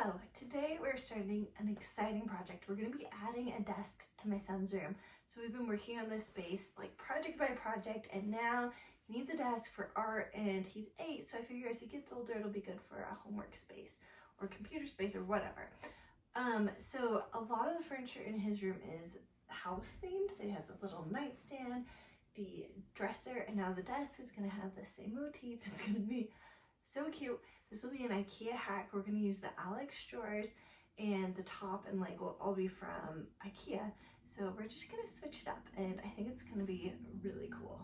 Hello, today we're starting an exciting project. We're going to be adding a desk to my son's room. So we've been working on this space like project by project, and now he needs a desk for art, and he's 8, so I figure as he gets older it'll be good for a homework space or computer space or whatever. So a lot of the furniture in his room is house themed, so he has a little nightstand, the dresser, and now the desk is going to have the same motif. It's going to be so cute. This will be an Ikea hack. We're going to use the ALEX drawers, and the top and leg will all be from Ikea. So we're just going to switch it up, and I think it's going to be really cool.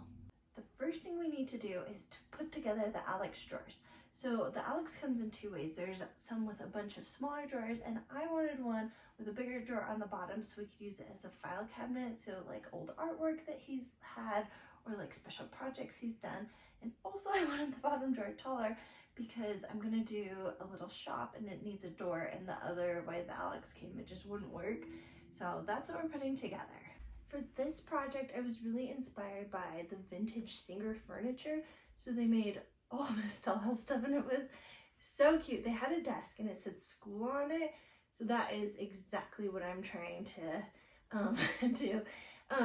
The first thing we need to do is to put together the ALEX drawers. So the ALEX comes in 2 ways. There's some with a bunch of smaller drawers, and I wanted one with a bigger drawer on the bottom so we could use it as a file cabinet. So like old artwork that he's had or like special projects he's done. And also I wanted the bottom drawer taller because I'm gonna do a little shop and it needs a door, and the other way the ALEX came, it just wouldn't work. So that's what we're putting together. For this project, I was really inspired by the vintage Singer furniture. So they made all this dollhouse stuff and it was so cute. They had a desk and it said school on it. So that is exactly what I'm trying to do,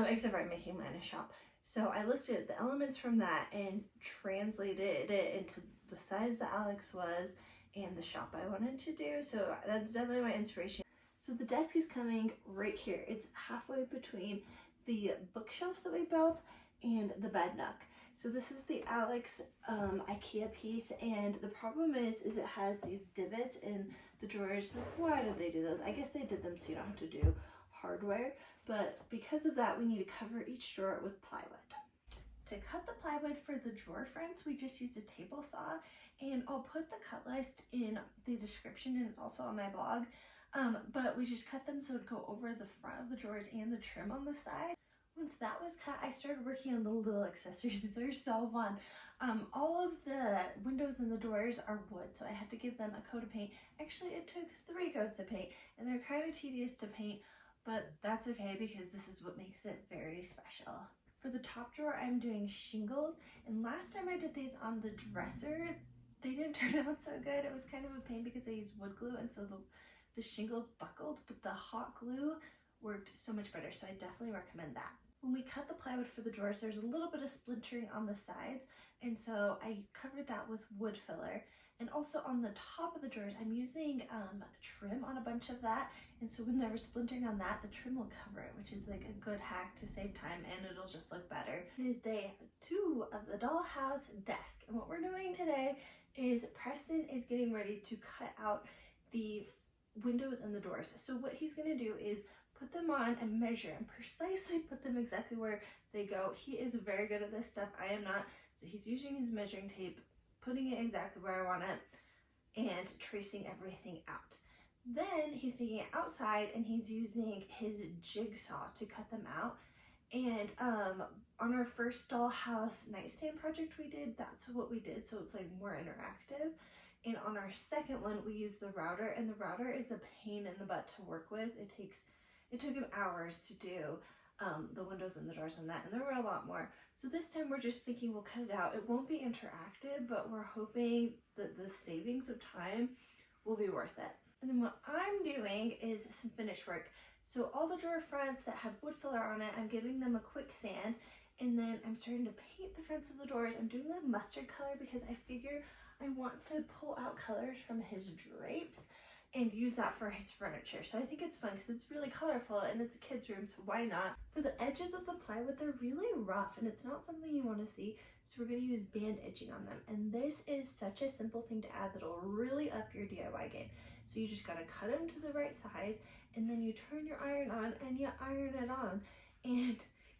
except for I'm making mine a shop. So I looked at the elements from that and translated it into the size that ALEX was and the shop I wanted to do. So that's definitely my inspiration. So the desk is coming right here. It's halfway between the bookshelves that we built and the bed nook. So this is the ALEX Ikea piece, and the problem is it has these divots in the drawers. Like, why did they do those? I guess they did them so you don't have to do hardware, but because of that we need to cover each drawer with plywood. To cut the plywood for the drawer fronts, we just used a table saw, and I'll put the cut list in the description and it's also on my blog. But we just cut them so it'd go over the front of the drawers and the trim on the side. Once that was cut, I started working on the little accessories. They're so fun. All of the windows and the doors are wood, so I had to give them a coat of paint. Actually, it took 3 coats of paint, and they're kind of tedious to paint, but that's okay because this is what makes it very special. For the top drawer, I'm doing shingles, and last time I did these on the dresser, they didn't turn out so good. It was kind of a pain because I used wood glue, and so the shingles buckled, but the hot glue worked so much better, so I definitely recommend that. When we cut the plywood for the drawers, there's a little bit of splintering on the sides, and so I covered that with wood filler. And also on the top of the drawers, I'm using trim on a bunch of that, and so when there was splintering on that, the trim will cover it, which is like a good hack to save time, and it'll just look better. It is day 2 of the Dollhouse desk, and what we're doing today is Preston is getting ready to cut out the windows and the doors. So what he's going to do is put them on and measure and precisely put them exactly where they go. He is very good at this stuff. I am not. So he's using his measuring tape, putting it exactly where I want it, and tracing everything out. Then he's taking it outside and he's using his jigsaw to cut them out. And on our first Dollhouse nightstand project we did, that's what we did. So it's like more interactive. And on our second one, we used the router, and the router is a pain in the butt to work with. It took him hours to do the windows and the doors and that, and there were a lot more. So this time we're just thinking we'll cut it out. It won't be interactive, but we're hoping that the savings of time will be worth it. And then what I'm doing is some finish work. So all the drawer fronts that had wood filler on it, I'm giving them a quick sand, and then I'm starting to paint the fronts of the doors. I'm doing the mustard color because I figure I want to pull out colors from his drapes and use that for his furniture. So I think it's fun because it's really colorful and it's a kid's room, so why not? For the edges of the plywood, they're really rough and it's not something you want to see, so we're going to use band edging on them. And this is such a simple thing to add that'll really up your DIY game. So you just got to cut them to the right size, and then you turn your iron on and you iron it on, and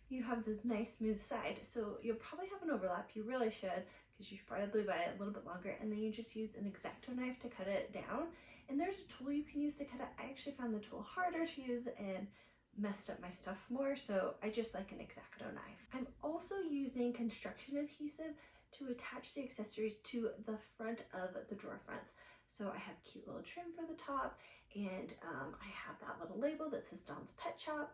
you have this nice smooth side. So you'll probably have an overlap. You really should, because you should probably buy it a little bit longer, and then you just use an X-Acto knife to cut it down. And there's a tool you can use to cut it. I actually found the tool harder to use and messed up my stuff more, so I just like an X-Acto knife. I'm also using construction adhesive to attach the accessories to the front of the drawer fronts. So I have cute little trim for the top, and I have that little label that says Don's Pet Shop,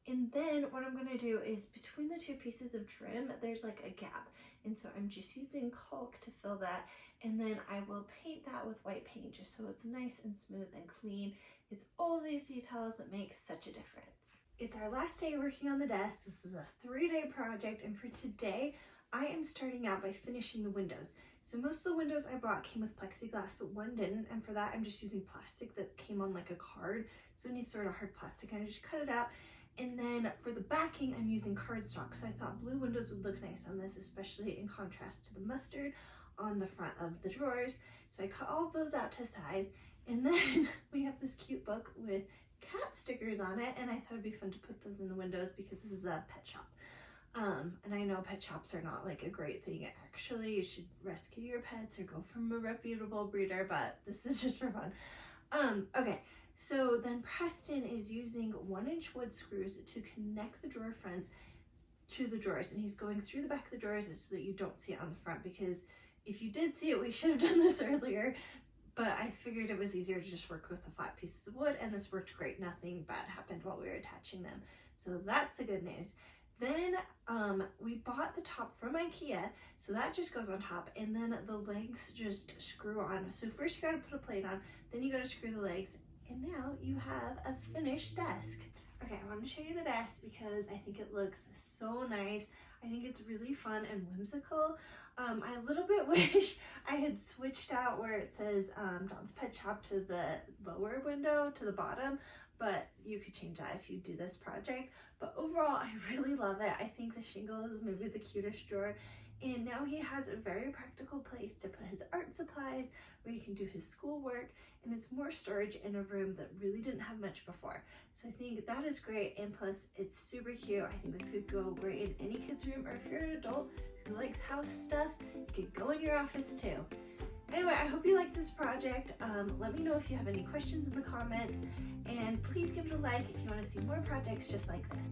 And then what I'm going to do is between the two pieces of trim, there's like a gap. And so I'm just using caulk to fill that. And then I will paint that with white paint just so it's nice and smooth and clean. It's all these details that make such a difference. It's our last day working on the desk. This is a 3-day project. And for today, I am starting out by finishing the windows. So most of the windows I bought came with plexiglass, but one didn't. And for that, I'm just using plastic that came on like a card. So any sort of hard plastic, and I just cut it out. And then for the backing, I'm using cardstock. So I thought blue windows would look nice on this, especially in contrast to the mustard on the front of the drawers. So I cut all of those out to size. And then we have this cute book with cat stickers on it. And I thought it'd be fun to put those in the windows because this is a pet shop. And I know pet shops are not like a great thing. Actually, you should rescue your pets or go from a reputable breeder, but this is just for fun. Okay. So then Preston is using 1-inch wood screws to connect the drawer fronts to the drawers, and he's going through the back of the drawers so that you don't see it on the front, because if you did see it, we should have done this earlier, but I figured it was easier to just work with the flat pieces of wood, and this worked great. Nothing bad happened while we were attaching them. So that's the good news. Then we bought the top from Ikea, so that just goes on top, and then the legs just screw on. So first you gotta put a plate on, then you gotta screw the legs, and now you have a finished desk. Okay, I want to show you the desk because I think it looks so nice. I think it's really fun and whimsical. I a little bit wish I had switched out where it says Don's Pet Shop to the lower window to the bottom, but you could change that if you do this project. But overall, I really love it. I think the shingle is maybe the cutest drawer. And now he has a very practical place to put his art supplies, where he can do his schoolwork, and it's more storage in a room that really didn't have much before. So I think that is great, and plus it's super cute. I think this could go great in any kid's room, or if you're an adult who likes house stuff, it could go in your office too. Anyway, I hope you like this project. Let me know if you have any questions in the comments, and please give it a like if you want to see more projects just like this.